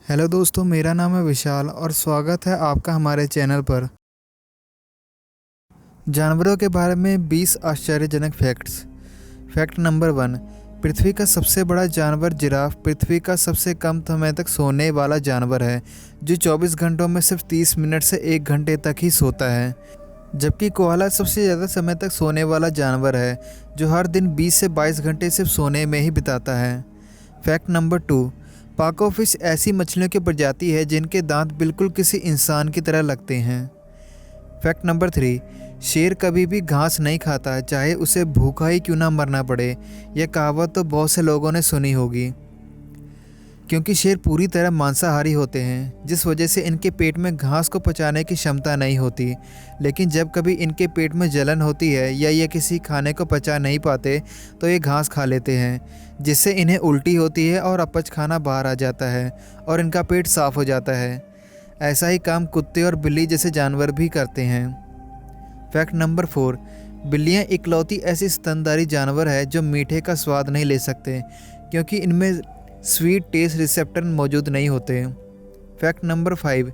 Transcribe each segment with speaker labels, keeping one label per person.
Speaker 1: Hello दोस्तों, मेरा नाम है विशाल और स्वागत है आपका हमारे चैनल पर। जानवरों के बारे में 20 आश्चर्यजनक फैक्ट्स। Fact number 1। पृथ्वी का सबसे बड़ा जानवर जिराफ पृथ्वी का सबसे कम समय तक सोने वाला जानवर है, जो 24 घंटों में सिर्फ 30 मिनट से 1 घंटे तक ही सोता है। जबकि कोआला सबसे ज़्यादा समय तक सोने वाला जानवर है, जो हर दिन 20 से 22 घंटे सिर्फ सोने में ही बिताता है। Fact number 2। पाको फिश ऐसी मछलियों की प्रजाति है जिनके दांत बिल्कुल किसी इंसान की तरह लगते हैं। Fact number 3। शेर कभी भी घास नहीं खाता, चाहे उसे भूखा ही क्यों ना मरना पड़े। यह कहावत तो बहुत से लोगों ने सुनी होगी, क्योंकि शेर पूरी तरह मांसाहारी होते हैं, जिस वजह से इनके पेट में घास को पचाने की क्षमता नहीं होती। लेकिन जब कभी इनके पेट में जलन होती है या ये किसी खाने को पचा नहीं पाते, तो ये घास खा लेते हैं, जिससे इन्हें उल्टी होती है और अपच खाना बाहर आ जाता है और इनका पेट साफ हो जाता है। ऐसा ही काम कुत्ते और बिल्ली जैसे जानवर भी करते हैं। Fact number 4। बिल्लियाँ इकलौती ऐसी स्तनधारी जानवर है जो मीठे का स्वाद नहीं ले सकते, क्योंकि इनमें स्वीट टेस्ट रिसेप्टर मौजूद नहीं होते। Fact number 5।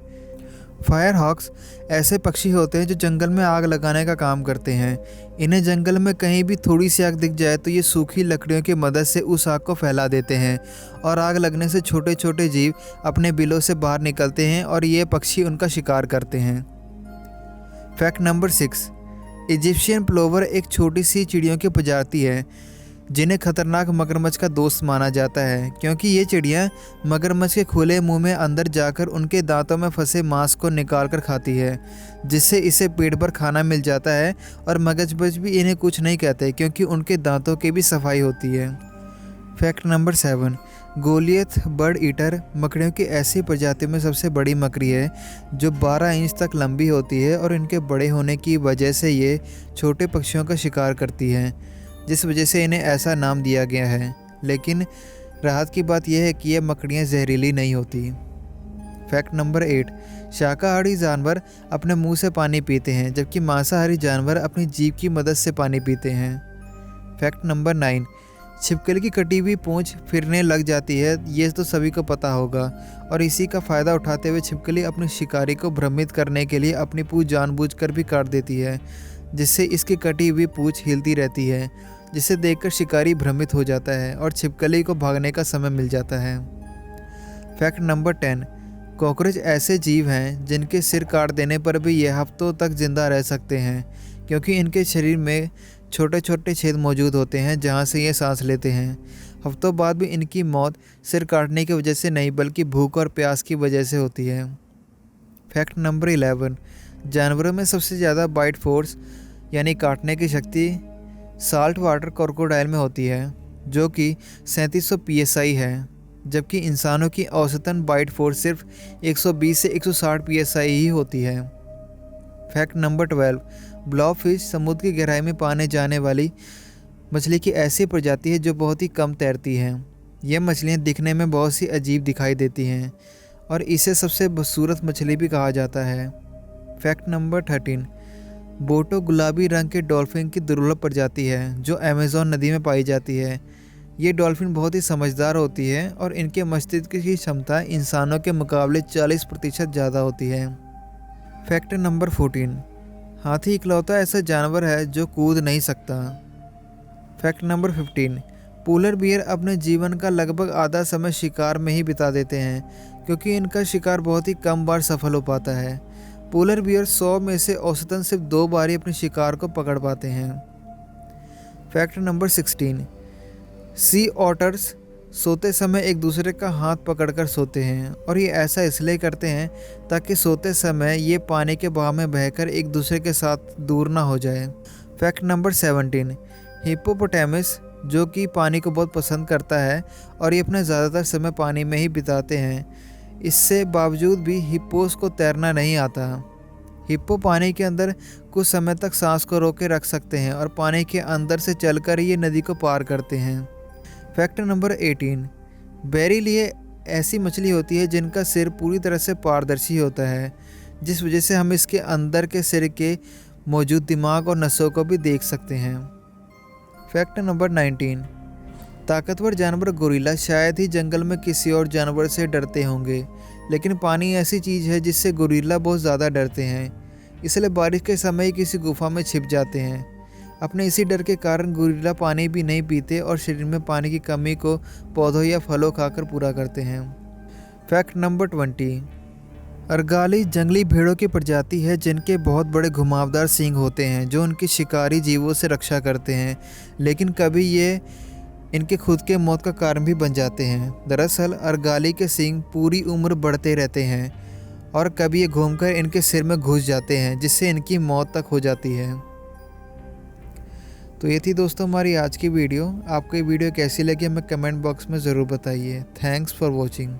Speaker 1: फायर हॉक्स ऐसे पक्षी होते हैं जो जंगल में आग लगाने का काम करते हैं। इन्हें जंगल में कहीं भी थोड़ी सी आग दिख जाए तो ये सूखी लकड़ियों की मदद से उस आग को फैला देते हैं, और आग लगने से छोटे छोटे जीव अपने बिलों से बाहर निकलते हैं और ये पक्षी उनका शिकार करते हैं। Fact number 6। इजिप्शियन प्लोवर एक छोटी सी चिड़ियों की प्रजाति है, जिन्हें खतरनाक मगरमच्छ का दोस्त माना जाता है, क्योंकि ये चिड़िया मगरमच्छ के खुले मुंह में अंदर जाकर उनके दांतों में फंसे मांस को निकाल कर खाती है, जिससे इसे पेट भर खाना मिल जाता है। और मगरमच्छ भी इन्हें कुछ नहीं कहते, क्योंकि उनके दांतों की भी सफाई होती है। Fact number 7। Goliath bird eater मकड़ियों की ऐसी प्रजाति में सबसे बड़ी मकड़ी है, जो 12 इंच तक लंबी होती है, और इनके बड़े होने की वजह से ये छोटे पक्षियों का शिकार करती हैं, जिस वजह से इन्हें ऐसा नाम दिया गया है। लेकिन राहत की बात यह है कि ये मकड़ियाँ जहरीली नहीं होती। Fact number 8। शाकाहारी जानवर अपने मुंह से पानी पीते हैं, जबकि मांसाहारी जानवर अपनी जीभ की मदद से पानी पीते हैं। Fact number 9। छिपकली की कटी हुई पूंछ फिरने लग जाती है, ये तो सभी को पता होगा, और इसी का फ़ायदा उठाते हुए छिपकली अपने शिकारी को भ्रमित करने के लिए अपनी पूंछ जानबूझकर भी काट देती है, जिससे इसकी कटी हुई पूंछ हिलती रहती है, जिसे देखकर शिकारी भ्रमित हो जाता है और छिपकली को भागने का समय मिल जाता है। Fact number 10। कॉकरोच ऐसे जीव हैं जिनके सिर काट देने पर भी ये हफ्तों तक जिंदा रह सकते हैं, क्योंकि इनके शरीर में छोटे छोटे छेद मौजूद होते हैं जहां से ये सांस लेते हैं। हफ्तों बाद भी इनकी मौत सिर काटने की वजह से नहीं, बल्कि भूख और प्यास की वजह से होती है। Fact number 11। जानवरों में सबसे ज़्यादा बाइट फोर्स यानी काटने की शक्ति साल्ट वाटर क्रोकोडाइल में होती है, जो कि 3700 psi है, जबकि इंसानों की औसतन बाइट फोर्स सिर्फ 120 से 160 psi ही होती है। Fact number 12। ब्लॉबफिश समुद्र की गहराई में पाने जाने वाली मछली की ऐसी प्रजाति है जो बहुत ही कम तैरती है। यह मछलियाँ दिखने में बहुत सी अजीब दिखाई देती हैं, और इसे सबसे बदसूरत मछली भी कहा जाता है। Fact number 13। बोटो गुलाबी रंग के डॉल्फिन की दुर्लभ प्रजाति है, जो अमेज़न नदी में पाई जाती है। ये डॉल्फिन बहुत ही समझदार होती है, और इनके मस्तिष्क की क्षमता इंसानों के मुकाबले 40% ज़्यादा होती है। Fact number 14। हाथी इकलौता ऐसा जानवर है जो कूद नहीं सकता। Fact number 15। पोलर बियर अपने जीवन का लगभग आधा समय शिकार में ही बिता देते हैं, क्योंकि इनका शिकार बहुत ही कम बार सफल हो पाता है। पोलर बियर 100 में से औसतन सिर्फ 2 बार ही अपने शिकार को पकड़ पाते हैं। Fact number 16। सी ऑटर्स सोते समय एक दूसरे का हाथ पकड़कर सोते हैं, और ये ऐसा इसलिए करते हैं ताकि सोते समय ये पानी के बहाव में बहकर एक दूसरे के साथ दूर ना हो जाए। Fact number 17। हिप्पोपोटामस, जो कि पानी को बहुत पसंद करता है और ये अपना ज़्यादातर समय पानी में ही बिताते हैं, इससे बावजूद भी हिप्पोस को तैरना नहीं आता। हिप्पो पानी के अंदर कुछ समय तक सांस को रोके रख सकते हैं, और पानी के अंदर से चलकर ये नदी को पार करते हैं। Fact number 18। बेरिलिए ऐसी मछली होती है जिनका सिर पूरी तरह से पारदर्शी होता है, जिस वजह से हम इसके अंदर के सिर के मौजूद दिमाग और नसों को भी देख सकते हैं। Fact number 19। ताकतवर जानवर गोरिल्ला शायद ही जंगल में किसी और जानवर से डरते होंगे, लेकिन पानी ऐसी चीज़ है जिससे गोरिल्ला बहुत ज़्यादा डरते हैं, इसलिए बारिश के समय ही किसी गुफा में छिप जाते हैं। अपने इसी डर के कारण गोरिल्ला पानी भी नहीं पीते और शरीर में पानी की कमी को पौधों या फलों खाकर पूरा करते हैं। Fact number 20। अर्गाली जंगली भेड़ों की प्रजाति है जिनके बहुत बड़े घुमावदार सींग होते हैं जो उनकी शिकारी जीवों से रक्षा करते हैं, लेकिन कभी ये इनके खुद के मौत का कारण भी बन जाते हैं। दरअसल अर्गाली के सींग पूरी उम्र बढ़ते रहते हैं और कभी ये घूमकर इनके सिर में घुस जाते हैं जिससे इनकी मौत तक हो जाती है। तो ये थी दोस्तों हमारी आज की वीडियो। आपको ये वीडियो कैसी लगी हमें कमेंट बॉक्स में ज़रूर बताइए। Thanks for watching.